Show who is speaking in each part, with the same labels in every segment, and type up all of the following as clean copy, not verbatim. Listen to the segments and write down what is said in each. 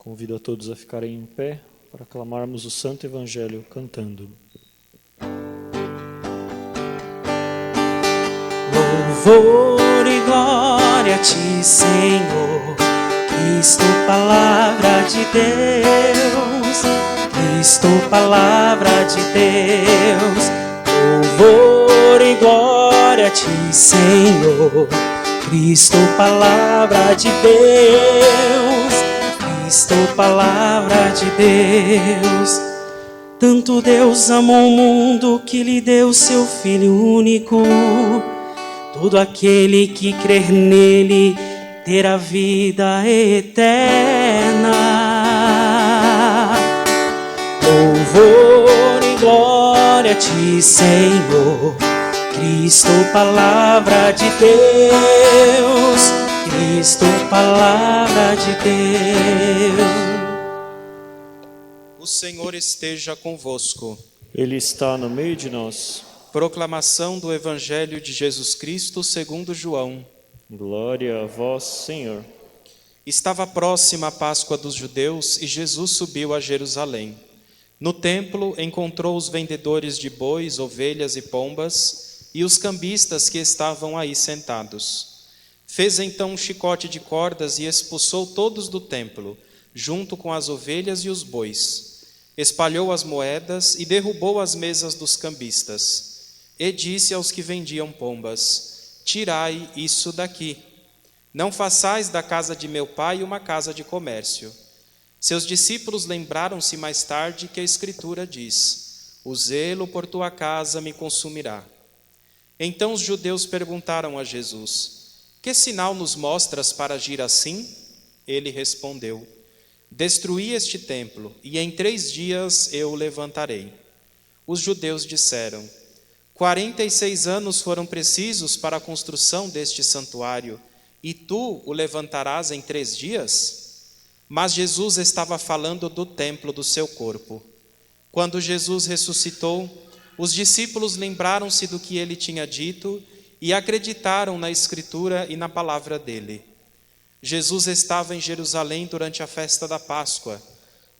Speaker 1: Convido a todos a ficarem em pé para aclamarmos o Santo Evangelho cantando.
Speaker 2: Louvor e glória a ti, Senhor, Cristo, palavra de Deus, Cristo, palavra de Deus. Louvor e glória a ti, Senhor, Cristo, palavra de Deus, Cristo, palavra de Deus. Tanto Deus amou o mundo que lhe deu seu Filho único. Todo aquele que crer nele terá vida eterna. Louvor e glória a ti, Senhor, Cristo, palavra de Deus, Cristo, palavra de Deus.
Speaker 3: O Senhor esteja convosco.
Speaker 1: Ele está no meio de nós.
Speaker 3: Proclamação do Evangelho de Jesus Cristo segundo João.
Speaker 1: Glória a vós, Senhor.
Speaker 3: Estava próxima a Páscoa dos judeus e Jesus subiu a Jerusalém. No templo encontrou os vendedores de bois, ovelhas e pombas e os cambistas que estavam aí sentados. Fez então um chicote de cordas e expulsou todos do templo, junto com as ovelhas e os bois. Espalhou as moedas e derrubou as mesas dos cambistas. E disse aos que vendiam pombas: tirai isso daqui. Não façais da casa de meu pai uma casa de comércio. Seus discípulos lembraram-se mais tarde que a Escritura diz: o zelo por tua casa me consumirá. Então os judeus perguntaram a Jesus: que sinal nos mostras para agir assim? Ele respondeu: destruí este templo, e em 3 dias eu o levantarei. Os judeus disseram: 46 anos foram precisos para a construção deste santuário, e tu o levantarás em 3 dias? Mas Jesus estava falando do templo do seu corpo. Quando Jesus ressuscitou, os discípulos lembraram-se do que ele tinha dito e acreditaram na Escritura e na palavra dele. Jesus estava em Jerusalém durante a festa da Páscoa.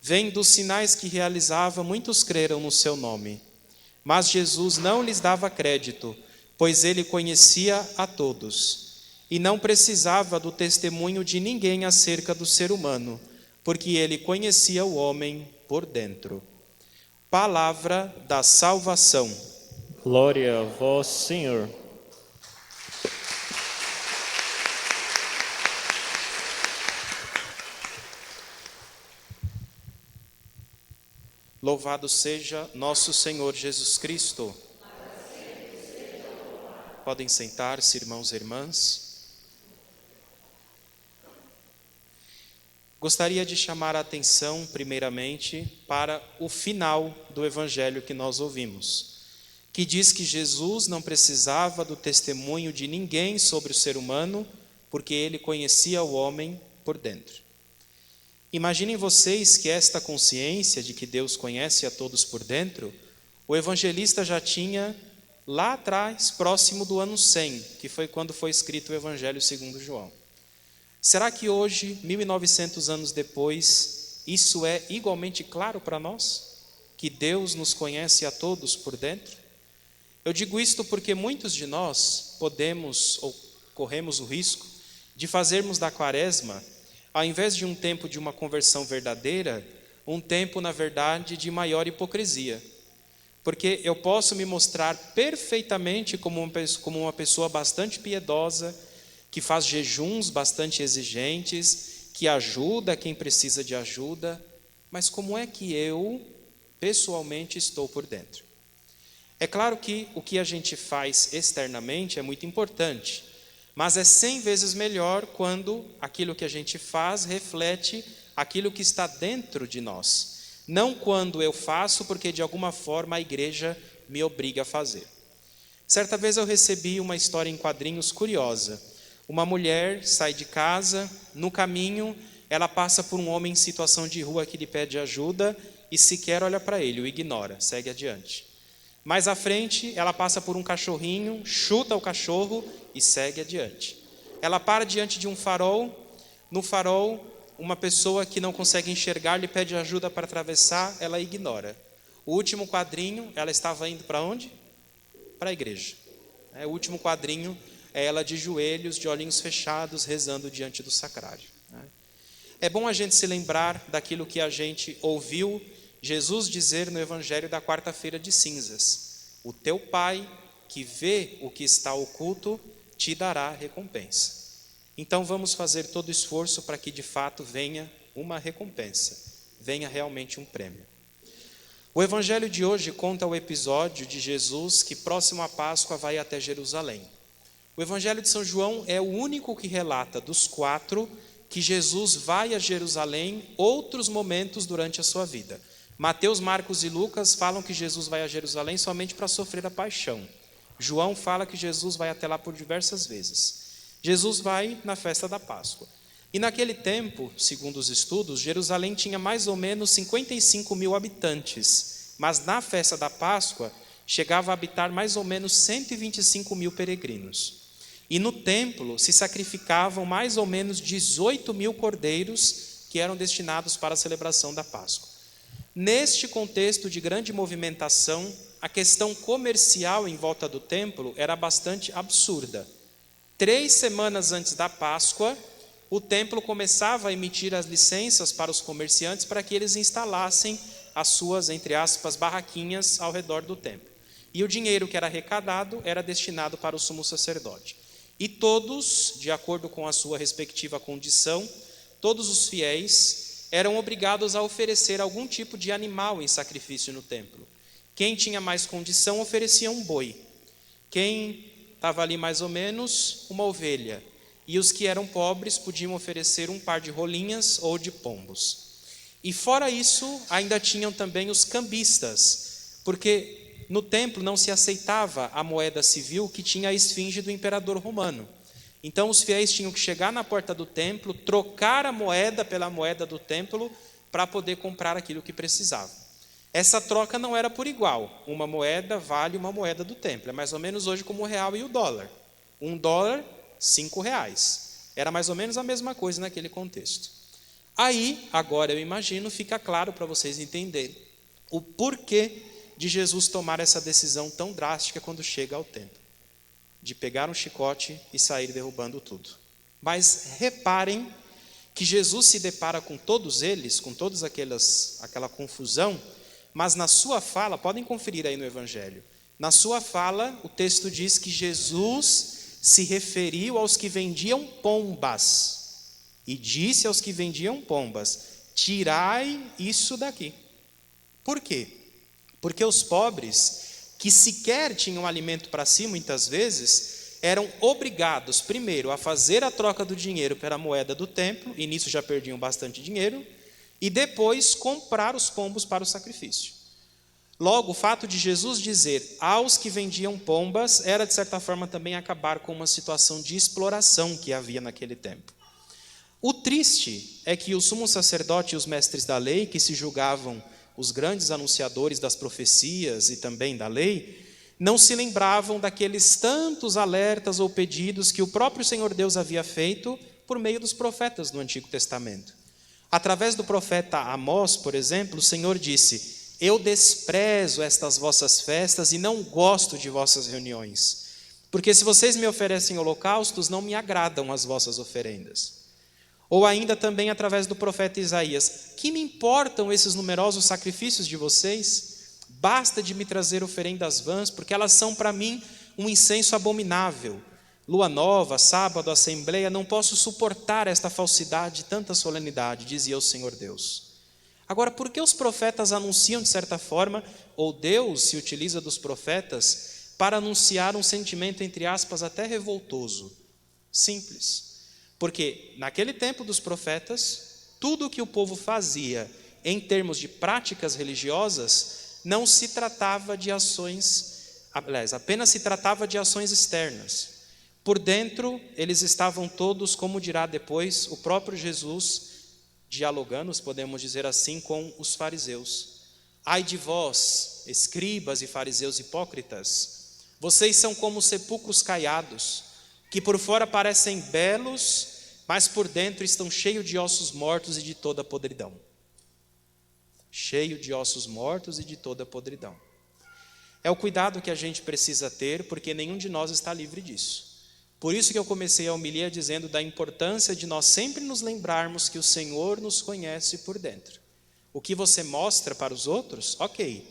Speaker 3: Vendo os sinais que realizava, muitos creram no seu nome. Mas Jesus não lhes dava crédito, pois ele conhecia a todos, e não precisava do testemunho de ninguém acerca do ser humano, porque ele conhecia o homem por dentro. Palavra da salvação.
Speaker 1: Glória a vós, Senhor.
Speaker 3: Louvado seja nosso Senhor Jesus Cristo. Podem sentar-se, irmãos e irmãs. Gostaria de chamar a atenção, primeiramente, para o final do Evangelho que nós ouvimos, que diz que Jesus não precisava do testemunho de ninguém sobre o ser humano, porque ele conhecia o homem por dentro. Imaginem vocês que esta consciência de que Deus conhece a todos por dentro, o evangelista já tinha lá atrás, próximo do ano 100, que foi quando foi escrito o Evangelho segundo João. Será que hoje, 1900 anos depois, isso é igualmente claro para nós? Que Deus nos conhece a todos por dentro? Eu digo isto porque muitos de nós podemos ou corremos o risco de fazermos da Quaresma, ao invés de um tempo de uma conversão verdadeira, um tempo, na verdade, de maior hipocrisia. Porque eu posso me mostrar perfeitamente como uma pessoa bastante piedosa, que faz jejuns bastante exigentes, que ajuda quem precisa de ajuda, mas como é que eu, pessoalmente, estou por dentro? É claro que o que a gente faz externamente é muito importante, mas é 100 vezes melhor quando aquilo que a gente faz reflete aquilo que está dentro de nós. Não quando eu faço porque de alguma forma a igreja me obriga a fazer. Certa vez eu recebi uma história em quadrinhos curiosa. Uma mulher sai de casa, no caminho ela passa por um homem em situação de rua que lhe pede ajuda e sequer olha para ele, o ignora, segue adiante. Mais à frente, ela passa por um cachorrinho, chuta o cachorro e segue adiante. Ela para diante de um farol. No farol, uma pessoa que não consegue enxergar lhe pede ajuda para atravessar, ela ignora. O último quadrinho, ela estava indo para onde? Para a igreja. O último quadrinho é ela de joelhos, de olhinhos fechados, rezando diante do sacrário. É bom a gente se lembrar daquilo que a gente ouviu Jesus dizer no Evangelho da quarta-feira de cinzas: o teu Pai, que vê o que está oculto, te dará recompensa. Então vamos fazer todo o esforço para que de fato venha uma recompensa, venha realmente um prêmio. O Evangelho de hoje conta o episódio de Jesus que, próximo à Páscoa, vai até Jerusalém. O Evangelho de São João é o único que relata dos 4 que Jesus vai a Jerusalém outros momentos durante a sua vida. Mateus, Marcos e Lucas falam que Jesus vai a Jerusalém somente para sofrer a paixão. João fala que Jesus vai até lá por diversas vezes. Jesus vai na festa da Páscoa. E naquele tempo, segundo os estudos, Jerusalém tinha mais ou menos 55 mil habitantes, mas na festa da Páscoa chegava a habitar mais ou menos 125 mil peregrinos. E no templo se sacrificavam mais ou menos 18 mil cordeiros que eram destinados para a celebração da Páscoa. Neste contexto de grande movimentação, a questão comercial em volta do templo era bastante absurda. 3 semanas antes da Páscoa, o templo começava a emitir as licenças para os comerciantes para que eles instalassem as suas, entre aspas, barraquinhas ao redor do templo. E o dinheiro que era arrecadado era destinado para o sumo sacerdote. E todos, de acordo com a sua respectiva condição, todos os fiéis eram obrigados a oferecer algum tipo de animal em sacrifício no templo. Quem tinha mais condição oferecia um boi. Quem estava ali mais ou menos, uma ovelha. E os que eram pobres podiam oferecer um par de rolinhas ou de pombos. E fora isso, ainda tinham também os cambistas, porque no templo não se aceitava a moeda civil que tinha a esfinge do imperador romano. Então os fiéis tinham que chegar na porta do templo, trocar a moeda pela moeda do templo para poder comprar aquilo que precisavam. Essa troca não era por igual. Uma moeda vale uma moeda do templo. É mais ou menos hoje como o real e o dólar. $1, R$5. Era mais ou menos a mesma coisa naquele contexto. Aí, agora eu imagino, fica claro para vocês entenderem o porquê de Jesus tomar essa decisão tão drástica quando chega ao templo, de pegar um chicote e sair derrubando tudo. Mas reparem que Jesus se depara com todos eles, com todas aquela confusão, mas na sua fala, podem conferir aí no Evangelho, na sua fala o texto diz que Jesus se referiu aos que vendiam pombas, e disse aos que vendiam pombas: tirai isso daqui. Por quê? Porque os pobres, que sequer tinham alimento para si muitas vezes, eram obrigados primeiro a fazer a troca do dinheiro pela moeda do templo, e nisso já perdiam bastante dinheiro, e depois comprar os pombos para o sacrifício. Logo, o fato de Jesus dizer aos que vendiam pombas era, de certa forma, também acabar com uma situação de exploração que havia naquele tempo. O triste é que o sumo sacerdote e os mestres da lei, que se julgavam os grandes anunciadores das profecias e também da lei, não se lembravam daqueles tantos alertas ou pedidos que o próprio Senhor Deus havia feito por meio dos profetas no Antigo Testamento. Através do profeta Amós, por exemplo, o Senhor disse: eu desprezo estas vossas festas e não gosto de vossas reuniões, porque se vocês me oferecem holocaustos, não me agradam as vossas oferendas. Ou ainda também através do profeta Isaías: que me importam esses numerosos sacrifícios de vocês? Basta de me trazer oferendas vãs, porque elas são para mim um incenso abominável. Lua nova, sábado, assembleia, não posso suportar esta falsidade e tanta solenidade, dizia o Senhor Deus. Agora, por que os profetas anunciam de certa forma, ou Deus se utiliza dos profetas para anunciar um sentimento, entre aspas, até revoltoso? Simples. Porque naquele tempo dos profetas, tudo o que o povo fazia em termos de práticas religiosas não se tratava de ações, aliás, apenas se tratava de ações externas. Por dentro, eles estavam todos, como dirá depois o próprio Jesus, dialogando, podemos dizer assim, com os fariseus. Ai de vós, escribas e fariseus hipócritas, vocês são como sepulcros caiados, que por fora parecem belos, mas por dentro estão cheios de ossos mortos e de toda podridão. Cheio de ossos mortos e de toda podridão. É o cuidado que a gente precisa ter, porque nenhum de nós está livre disso. Por isso que eu comecei a homilia dizendo da importância de nós sempre nos lembrarmos que o Senhor nos conhece por dentro. O que você mostra para os outros, ok.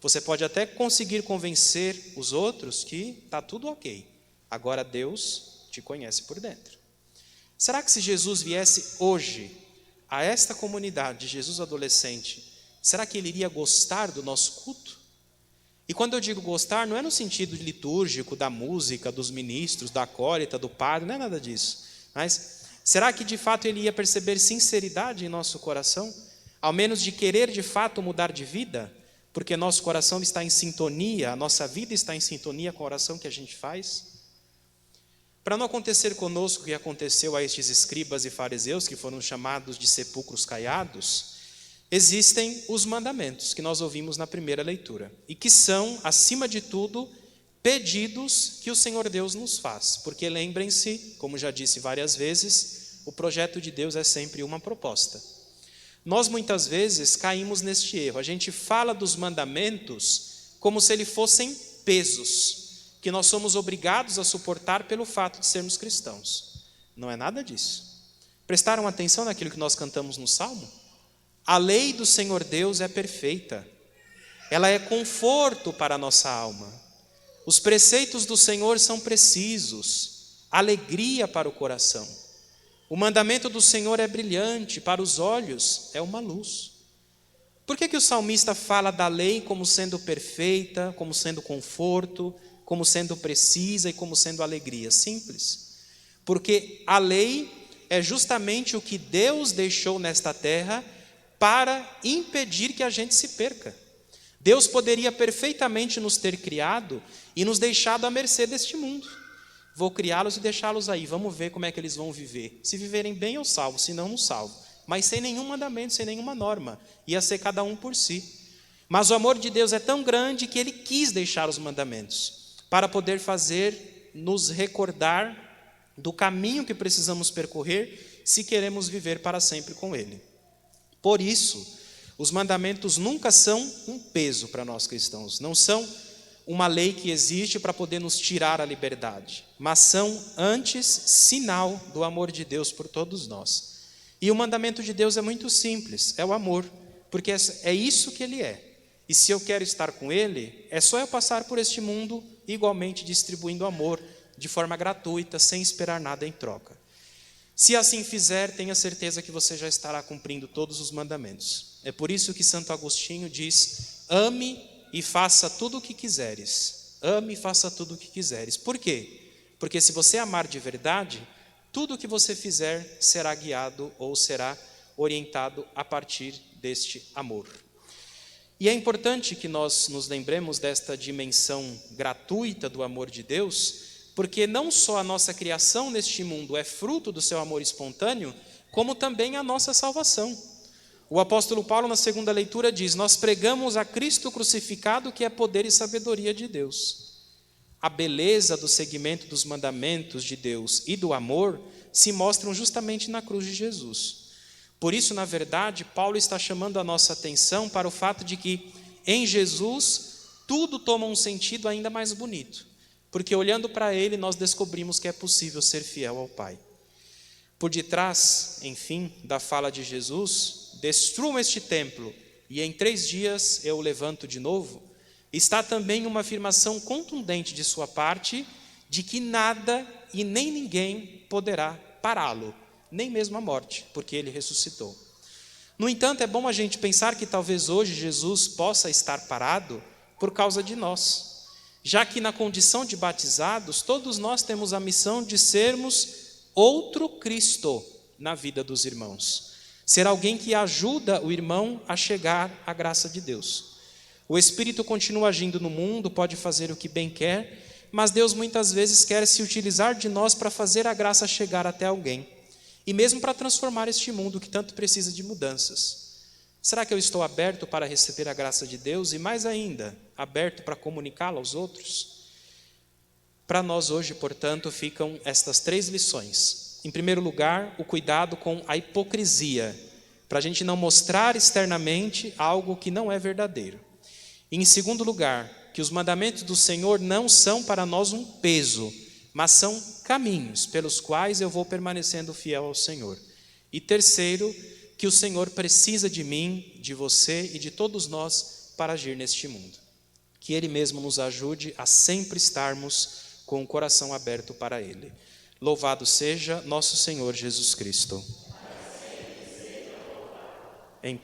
Speaker 3: Você pode até conseguir convencer os outros que está tudo ok. Agora Deus te conhece por dentro. Será que se Jesus viesse hoje a esta comunidade de Jesus adolescente, será que ele iria gostar do nosso culto? E quando eu digo gostar, não é no sentido litúrgico da música, dos ministros, da acólita, do padre, não é nada disso. Mas será que de fato ele ia perceber sinceridade em nosso coração? Ao menos de querer de fato mudar de vida? Porque nosso coração está em sintonia, a nossa vida está em sintonia com a oração que a gente faz? Para não acontecer conosco o que aconteceu a estes escribas e fariseus, que foram chamados de sepulcros caiados, existem os mandamentos que nós ouvimos na primeira leitura e que são, acima de tudo, pedidos que o Senhor Deus nos faz. Porque lembrem-se, como já disse várias vezes, o projeto de Deus é sempre uma proposta. Nós muitas vezes caímos neste erro. A gente fala dos mandamentos como se eles fossem pesos que nós somos obrigados a suportar pelo fato de sermos cristãos. Não é nada disso. Prestaram atenção naquilo que nós cantamos no Salmo? A lei do Senhor Deus é perfeita. Ela é conforto para a nossa alma. Os preceitos do Senhor são precisos, alegria para o coração. O mandamento do Senhor é brilhante, para os olhos é uma luz. Por que o salmista fala da lei como sendo perfeita, como sendo conforto, como sendo precisa e como sendo alegria? Simples. Porque a lei é justamente o que Deus deixou nesta terra para impedir que a gente se perca. Deus poderia perfeitamente nos ter criado e nos deixado à mercê deste mundo. Vou criá-los e deixá-los aí, vamos ver como é que eles vão viver. Se viverem bem, eu salvo, se não, não salvo. Mas sem nenhum mandamento, sem nenhuma norma. Ia ser cada um por si. Mas o amor de Deus é tão grande que Ele quis deixar os mandamentos, para poder nos recordar do caminho que precisamos percorrer, se queremos viver para sempre com Ele. Por isso, os mandamentos nunca são um peso para nós cristãos, não são uma lei que existe para poder nos tirar a liberdade, mas são antes sinal do amor de Deus por todos nós. E o mandamento de Deus é muito simples, é o amor, porque é isso que Ele é. E se eu quero estar com Ele, é só eu passar por este mundo igualmente distribuindo amor de forma gratuita, sem esperar nada em troca. Se assim fizer, tenha certeza que você já estará cumprindo todos os mandamentos. É por isso que Santo Agostinho diz: ame e faça tudo o que quiseres. Ame e faça tudo o que quiseres. Por quê? Porque se você amar de verdade, tudo o que você fizer será guiado ou será orientado a partir deste amor. E é importante que nós nos lembremos desta dimensão gratuita do amor de Deus, porque não só a nossa criação neste mundo é fruto do seu amor espontâneo, como também a nossa salvação. O apóstolo Paulo, na segunda leitura, diz: nós pregamos a Cristo crucificado, que é poder e sabedoria de Deus. A beleza do seguimento dos mandamentos de Deus e do amor se mostram justamente na cruz de Jesus. Por isso, na verdade, Paulo está chamando a nossa atenção para o fato de que, em Jesus, tudo toma um sentido ainda mais bonito. Porque olhando para Ele, nós descobrimos que é possível ser fiel ao Pai. Por detrás, enfim, da fala de Jesus: destruam este templo e em 3 dias eu o levanto de novo, está também uma afirmação contundente de sua parte de que nada e nem ninguém poderá pará-lo, nem mesmo a morte, porque Ele ressuscitou. No entanto, é bom a gente pensar que talvez hoje Jesus possa estar parado por causa de nós, já que na condição de batizados, todos nós temos a missão de sermos outro Cristo na vida dos irmãos. Ser alguém que ajuda o irmão a chegar à graça de Deus. O Espírito continua agindo no mundo, pode fazer o que bem quer, mas Deus muitas vezes quer se utilizar de nós para fazer a graça chegar até alguém. E mesmo para transformar este mundo que tanto precisa de mudanças. Será que eu estou aberto para receber a graça de Deus e, mais ainda, aberto para comunicá-la aos outros? Para nós hoje, portanto, ficam estas 3 lições. Em primeiro lugar, o cuidado com a hipocrisia, para a gente não mostrar externamente algo que não é verdadeiro. E em segundo lugar, que os mandamentos do Senhor não são para nós um peso, mas são caminhos pelos quais eu vou permanecendo fiel ao Senhor. E terceiro, que o Senhor precisa de mim, de você e de todos nós para agir neste mundo. Que Ele mesmo nos ajude a sempre estarmos com o coração aberto para Ele. Louvado seja nosso Senhor Jesus Cristo. Em